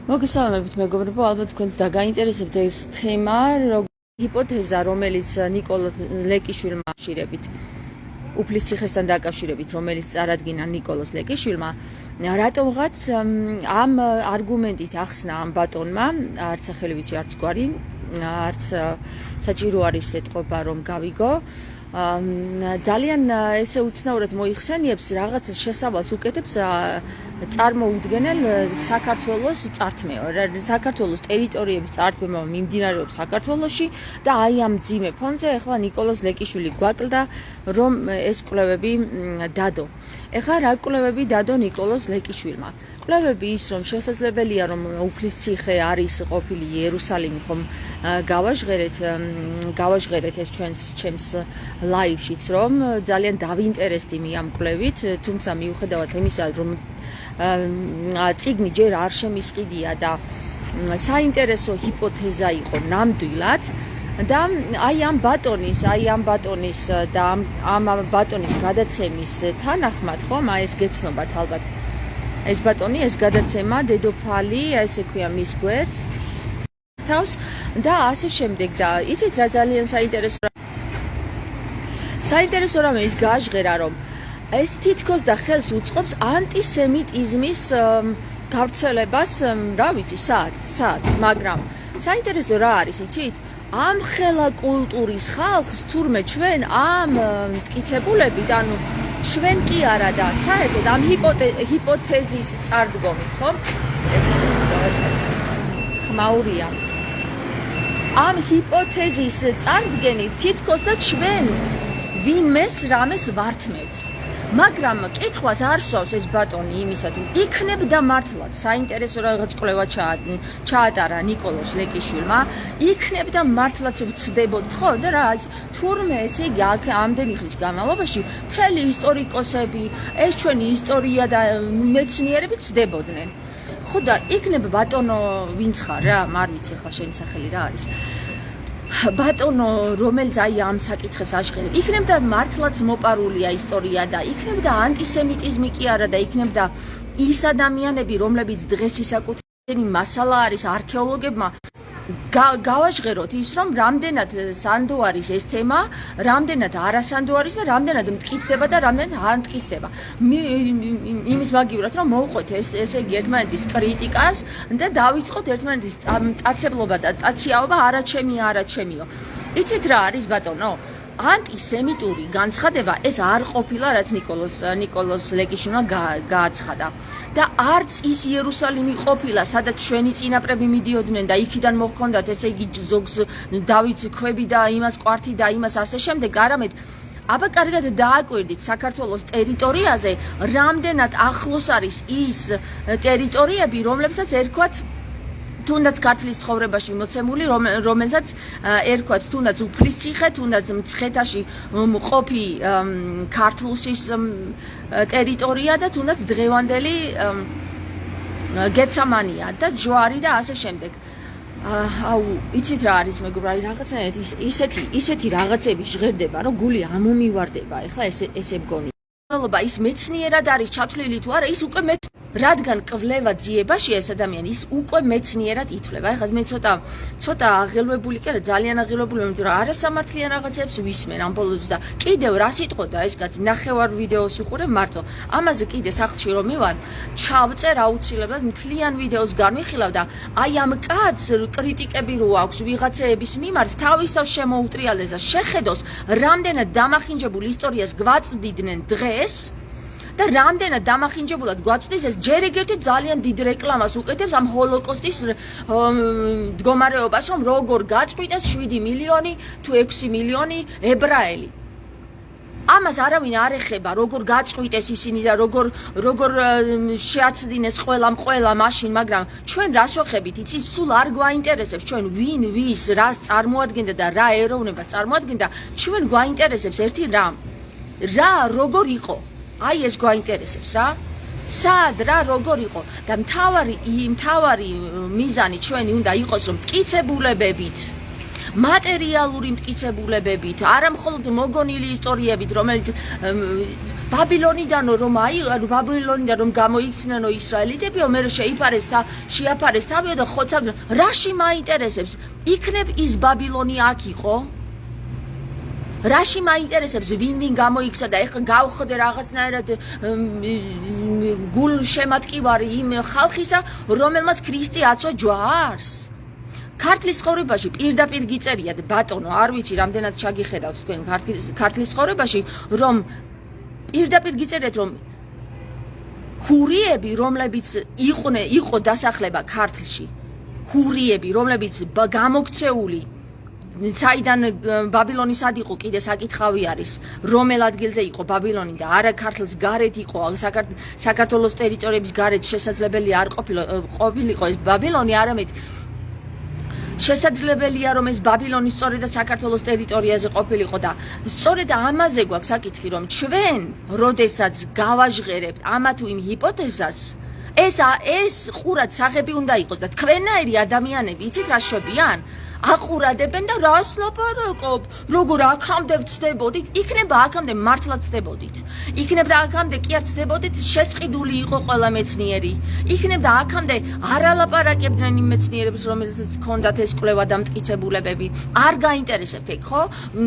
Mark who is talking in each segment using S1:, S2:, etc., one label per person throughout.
S1: მოგესალმებით მეგობრებო, ალბათ თქვენს დაგაინტერესებთ ეს თემა, ჰიპოთეზა, რომელიც ნიკოლოზ ლეკიშვილმა აკავშირებით, უფლისციხესთან დაკავშირებით, რომელიც წარადგინა ნიკოლოზ ლეკიშვილმა, რატომღაც ამ არგუმენტით ახსნა ამ ბატონმა, არც სახელი ვიცი, არც გვარი, არც საჭირო არის ეთყობა რომ გავიგო. ძალიან ესე უცნაურად მოიხსენიებს რაღაცა შესავალს უკეთებს წარმოუდგენელ საქართველოს წართმევა, საქართველოს ტერიტორიების წართმევა მიმდინარეობს საქართველოში და აი ამ ძიმე ფონზე ახლა ნიკოლოზ ლეკიშვილი გვაკლდა რომ ეს კვლევები დადო. ეხლა რა კვლევები დადო ნიკოლოზ ლეკიშვილმა? კვლევები ის რომ შესაძლებელია რომ უფლისციხე არის ყოფილი იერუსალიმი ხომ გავაჟღერეთ ეს ჩემს ლაივშიც რომ ძალიან დავინტერესდიმი ამ კვლევით, თუმცა მიუხედავად იმისა რომ წიგნი ჯერ არ შემისყიდია და საინტერესო ჰიპოთეზა იყო ნამდვილად და აი ამ ბატონის და ამ ბატონის გადაცემის თანახმად ხომ აი ეს გეცნობათ ალბათ ეს ბატონი ეს გადაცემა დედოფალი ესე ქვია მის გვერდს თავს და ასე შემდეგ და იცით რა ძალიან საინტერესო რამე ის გააჟღერა რომ ეს თითქოს და ხელს უწყობს ანტისემიტიზმის გავრცელებას, რა ვიცი, სად, მაგრამ საინტერესო რა არის, იცით? ამ ხელა კულტურის ხალხს თურმე ჩვენ ამ მტკიცებულებით, ანუ ჩვენ კი არა და საერთოდ ამ ჰიპოთეზის წარდგომით, ხო? ხმაურია. ამ ჰიპოთეზის წარდგენით თითქოს და ჩვენ ვინმეს რამეს ვართმევთ. მაგრამ კითხვას არ სვავს ეს ბატონი იმისა თუ იქნებდა მართლაც საინტერესო რაღაც კვლევა ჩაატარა ნიკოლოზ ლეკიშვილმა, იქნებდა მართლაც ვწდებოდ ხო და რა თურმე ესე იგი ამდენი ხნის განმავლობაში მთელი ისტორიკოსები, ეს ჩვენი ისტორია და მეცნიერები ვწდებოდნენ. ხო და იქნებ ბატონო ვინც ხარ რა, არ ვიცი ხა შენი სახელი რა არის. ბატონო რომელიც აი ამ საკითხებს აშხერებს, იქნებდა მართლაც მოპარულია ისტორია და იქნებდა ანტისემიტიზმი კი არა და იქნებდა ის ადამიანები, რომლებიც დღეს ისაკუთრებენ მასალა არის არქეოლოგებმა გავაჟღეროთ ის რომ რამდენად სანდო არის ეს თემა, რამდენად არასანდო არის და რამდენად მტკიცდება და რამდენად არ მტკიცდება. იმის მაგივრად რომ მოვყვეთ ესე იგი ერთმანეთის კრიტიკას და დავიწყოთ ერთმანეთის მტაცებლობა და ტაციაობა არაჩემიო. იცით რა არის ბატონო? ანტისემიტური განცხადება ეს არ ყოფილა რაც ნიკოლოზ ლეკიშვილმა გააცხადა და არც ის იერუსალიმი ყოფილა სადაც ჩვენი წინაპრები მიდიოდნენ და იქიდან მოჰქონდათ ესე იგი ზოგს დავითს ქვები და იმას კვართი და იმას ასე შემდეგ, არამედ აბა კარგად დააკვირდით საქართველოს ტერიტორიაზე რამდენად ახლოს არის ის ტერიტორიები რომლებსაც ერქვათ თუნდაც ქართლის ცხოვრებაში მოცემული, რომელსაც ერქვათ თუნდაც უფლისციხე, თუნდაც მცხეთაში მყოფი ქართლუსის ტერიტორია და თუნდაც დღევანდელი გეცამანია და ჯვარი და ასე შემდეგ. აუ, იცით რა არის მეგობრებო, რაღაცნაირად ისეთი რაღაცები ჟღერდება, რომ გული ამომივარდება, ეხლა ესე მგონი. ის მეცნიერად არის ჩათვლილი თუ არა, ის უკვე რადგან კვლევა ძიებაში ეს ადამიანი ის უკვე მეცნიერად ითვლება. ეხლა მე ცოტა აღელვებული კი არა, ძალიან აღელვებული, იმიტომ რომ არასამართლიან რაღაცებს ვისმენ ამ ბოლოს და კიდევ რა სიტყოდა ეს კაცი, ნახევარ ვიდეოს უყურებ მარტო. ამაზე კიდე სახლში რომ მივარ, ჩავწერ აუცილებლად მთლიან ვიდეოს განვიხილავ და აი ამ კაცს კრიტიკები რო აქვს ვიღაცეების მიმართ, თავისთავად შემოუტრიალდეს და შეხედოს, რამდენად დამახინჯებულ ისტორიას გვაწვდიდნენ დღეს და რამდენად დამახინჯებულად გვაწვდის ეს ჯერ ეგერთი ძალიან დიდ რეკლამას უკეთებს ამ ჰოლოკოსტის მდგომარეობას, რომ როგორ გაწყვიტეს 7 მილიონი თუ 6 მილიონი ებრაელი. ამას არავინ არ ეხება, როგორ გაწყვიტეს ისინი და როგორ შეაცდინეს ყველა მაშინ, მაგრამ ჩვენ რას ვახებით, იცით, სულ არ გვაინტერესებს ჩვენ ვინ ვის რას წარმოადგენდა და რა ეროვნებას წარმოადგენდა, ჩვენ გვაინტერესებს ერთი რამ. რა როგორ იყო? აი ეს გვაინტერესებს რა. სად რა როგორ იყო და მთავარი მიზანი ჩვენი უნდა იყოს რომ მტკიცებულებებით მატერიალური მტკიცებულებებით, არა მხოლოდ მოგონილი ისტორიებით, რომელიც ბაბილონიდანო რომ ბაბილონიდან რომ გამოიქცნენო ისრაელიტებიო მე შეაფარეს თავიო და ხოცავდნენ რაში მაინტერესებს იქნებ ის ბაბილონი აქ იყო რაში მაინტერესებს ვინ გამოიქცა და ეხლა გავხდე რაღაცნაირად გულშემატკივარი იმ ხალხისა რომელმაც ქრისტე აცვა ჯვარს ქართლის ცხოვრებაში პირდაპირ გიწერიათ ბატონო არ ვიცი რამდენად ჩაგიხედავთ თქვენ ქართლის ცხოვრებაში რომ პირდაპირ გიწერიათ რომ ჰურიები რომლებიც იყო დასახლება ქართლში ჰურიები რომლებიც გამოქცეული საიდან ბაბილონი სად იყო კიდე საკითხავი არის რომელ ადგილზე იყო ბაბილონი და არა ქართლს გარეთ იყო საქართველოს ტერიტორიების გარეთ შესაძლებელი არ ყოფილიყო ეს ბაბილონი არამედ შესაძლებელია რომ ეს ბაბილონი სწორედ საქართველოს ტერიტორიაზე ყოფილიყო და სწორედ ამაზე გვაქვს საკითხი რომ ჩვენ როდესაც გავაჟღერებთ ამა თუ იმ ჰიპოთეზას ეს ყურად სახები უნდა იყოს და თქვენაირი ადამიანები იცით რა შვებიან აყურადებენ და რას ლაპარაკობ როგორ აქამდე ვწდებოდით იქნება აქამდე მართლა ვწდებოდით იქნება აქამდე კი არ ვწდებოდით შესყიდული იყო ყველა მეცნიერი იქნება აქამდე არ ალაპარაკებდნენ იმ მეცნიერებს რომელსაც ჰქონდათ ეს კვლევა და მტკიცებულებები არ გაინტერესებთ ეგ ხო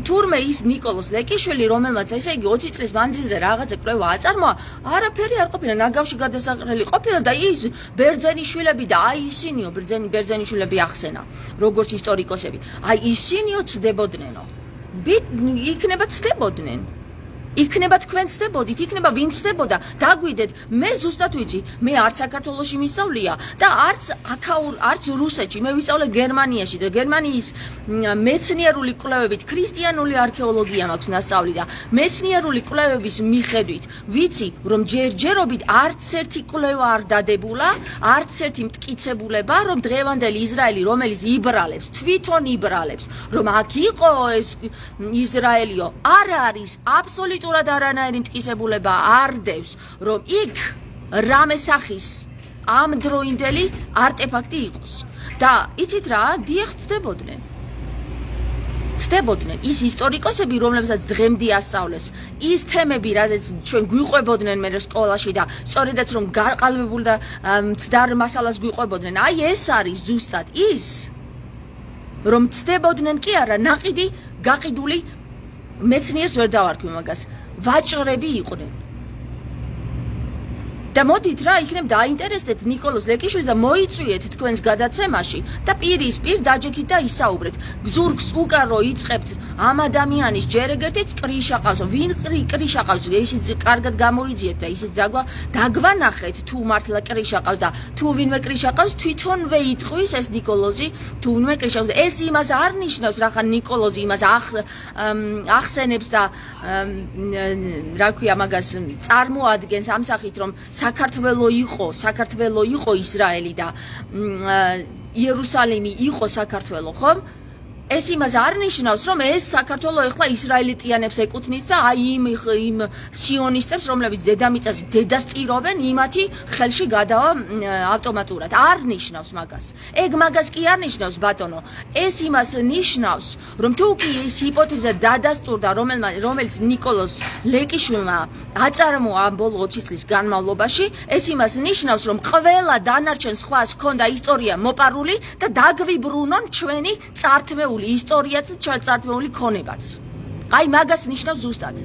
S1: თურმე ის ნიკოლოზ ლეკიშვილი რომელმაც ესე იგი 20 წლის მანძილზე რაღაცა კვლევა აწარმოა არაფერი არ ყოფილა ნაგავში გადასაყრელი ყოფილა და ის ბერძენიშვილები და აი ისინიო ბერძენიშვილები ახსენა როგორც ისტორიკოსები აი ისინიო ცდებოდნენო იქნება ცდებოდნენ იქნება თქვენ ცდებოდით იქნება ვინ ცდებოდა დაგვიდეთ მე ზუსტად ვიცი მე არც საქართველოში მისწავლია და არც რუსეთში მე ვისწავლე გერმანიაში და გერმანიის მეცნიერული კვლევებით ქრისტიანული არქეოლოგია მაქვს ნასწავლი და მეცნიერული კვლევების მიხედვით ვიცი რომ ჯერჯერობით არც ერთი კვლევა არ დადებულა არც ერთი მტკიცებულება რომ დღევანდელი ისრაელი რომელიც იბრალებს თვითონ იბრალებს რომ აქ იყო ეს ისრაელიო არ არის აბსოლუტურად არანაირი მტკიცებულება არ დევს რომ იქ რამე სახის ამ დროინდელი არტეფაქტი იყოს და იცით რა დიახ ცდებოდნენ ის ისტორიკოსები რომლებსაც დღემდე ასწავლეს ის თემები რაზეც ჩვენ გვიყვებოდნენ მე სკოლაში და სწორედაც რომ გაყალბებულ და მცდარ მასალას გვიყვებოდნენ აი ეს არის ზუსტად ის რომ ცდებოდნენ კი არა ნაყიდი გაყიდული მეცნიერს ვერ დავარქვი მაგას ვაჭრები იყვნენ და მოდით რა იქნებ დაინტერესდეთ ნიკოლოზ ლეკიშვილს და მოიწვიეთ თქვენს გადაცემაში და პირისპირ დაჯექით და ისაუბრეთ გზურგს უკან რო იწყებთ ამ ადამიანის ჯერ ეგერთით კრიშა ყავს ვინ კრიშა ყავს ისიც კარგად გამოიძიეთ და ისიც დაგვანახეთ თუ მართლა კრიშა ყავს და თუ ვინმე კრიშა ყავს თვითონვე იტყვის ეს ნიკოლოზი თუ ვინმე კრიშა ყავს ეს იმას არ ნიშნავს რახან ნიკოლოზი იმას ახსენებს და რა ქვია მაგას წარმოადგენს ამ სახით რომ საქართველო იყო ისრაელი და იერუსალიმი იყო საქართველო ხომ ეს იმას არ ნიშნავს რომ ეს საქართველო ეხლა ისრაელიტიანებს ეკუთვნით და აი იმ სიონისტებს რომლებიც დედამიწას დედასტირობენ იმათი ხელში გადავა ავტომატურად არ ნიშნავს მაგას ეგ მაგას კი არ ნიშნავს ბატონო ეს იმას ნიშნავს რომ თუ კი ის ჰიპოთეზა დადასტურდა რომელიც ნიკოლოზ ლეკიშვილმა აწარმოა ამ ბოლო 20 წლის განმავლობაში ეს იმას ნიშნავს რომ ყველა დანარჩენ სხვას ჰქონდა ისტორია მოპარული და დაგვიბრუნონ ჩვენი წართმეული ისტორიაც ჩაწართმეული ქონებაც. აი მაგას ნიშნავს ზუსტად.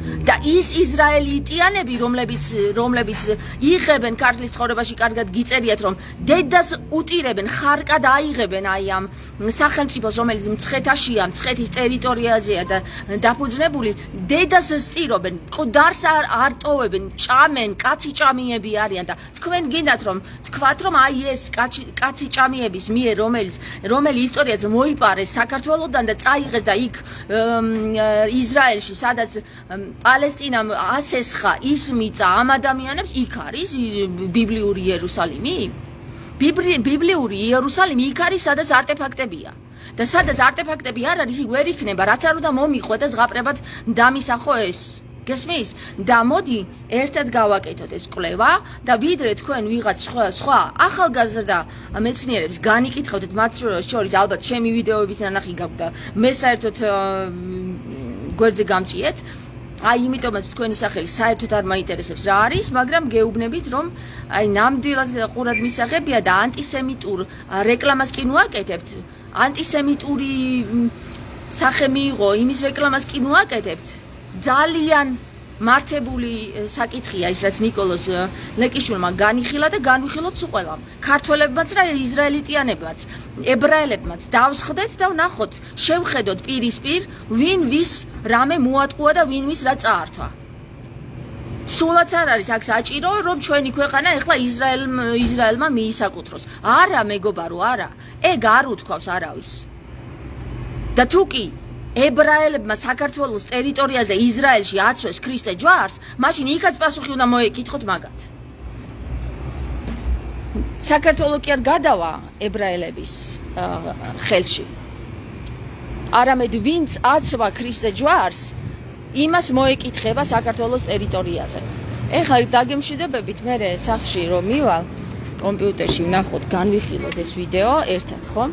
S1: და ის ისრაელიტიანები რომლებიც იღებენ ქართლის ცხოვრებაში კარგად გიწერიათ რომ დედას უტირებენ ხარკად აიღებენ აი ამ სახელმწიფოს რომელიც მცხეთაშია მცხეთის ტერიტორიაზეა და დაფუძნებული დედას სტირობენ მკვდარს არ ტოვებენ ჭამენ კაცი ჭამიები არიან და თქვენ გინდათ რომ თქვათ რომ აი ეს კაცი ჭამიების მიერ რომელი ისტორიაც მოიპარეს საქართველოდან და წაიღეს და იქ ისრაელში სადაც პალესტინამ ასესხა ის მიწა ამ ადამიანებს იქ არის ბიბლიური იერუსალიმი ბიბლიური იერუსალიმი იქ არის სადაც არტეფაქტებია და სადაც არტეფაქტები არ არის იქ ვერ იქნება რაც არ უნდა მომიყვე და ზღაპრებად დამისახო ეს გესმის და მოდი ერთად გავაკეთოთ ეს კვლევა და ვიდრე თქვენ ვიღაც სხვა ახალგაზრდა მეცნიერებს განიკითხავთ მათ შორის ალბათ ჩემი ვიდეოების ნანახი გაქვთ და მე საერთოდ გვერდზე გამწიეთ აი იმიტომაც თქვენი სახელი საერთოდ არ მაინტერესებს რა არის, მაგრამ გეუბნებით რომ აი ნამდვილად ყურად მისაღებია და ანტისემიტურ რეკლამას კი ნუაკეთებთ. ანტისემიტური სახე მიიღო, იმის რეკლამას კი ნუაკეთებთ. ძალიან მართებული საკითხია ის რაც ნიკოლოზ ლეკიშვილმა განიხილა და განვიხილოთ სულ ყველამ. ქართველებმაც რა ისრაელიტიანებმაც, ებრაელებმაც დავსხდეთ და ვნახოთ, შევხედოთ პირისპირ, ვინ ვის რამე მოატყუა და ვინ ვის რა წაართვა. სულაც არ არის აქ საჭირო, რომ ჩვენი ქვეყანა ეხლა ისრაელმა მიისაკუთროს. არა მეგობარო, არა. ეგ არ უთქვავს არავის. და თუ კი ებრაელებმა საქართველოს ტერიტორიაზე ისრაელში აცვეს ქრისტე ჯვარს, მაშინ იქაც პასუხი უნდა მოეკითხოთ მაგათ. საქართველო კი არ გადავა ებრაელების ხელში. არამედ ვინც აცვა ქრისტე ჯვარს, იმას მოეკითხება საქართველოს ტერიტორიაზე. ეხლა დაგემშვიდობებით მე სახში რომ მივალ, კომპიუტერში ვნახოთ, განვიხილოთ ეს ვიდეო ერთად, ხო?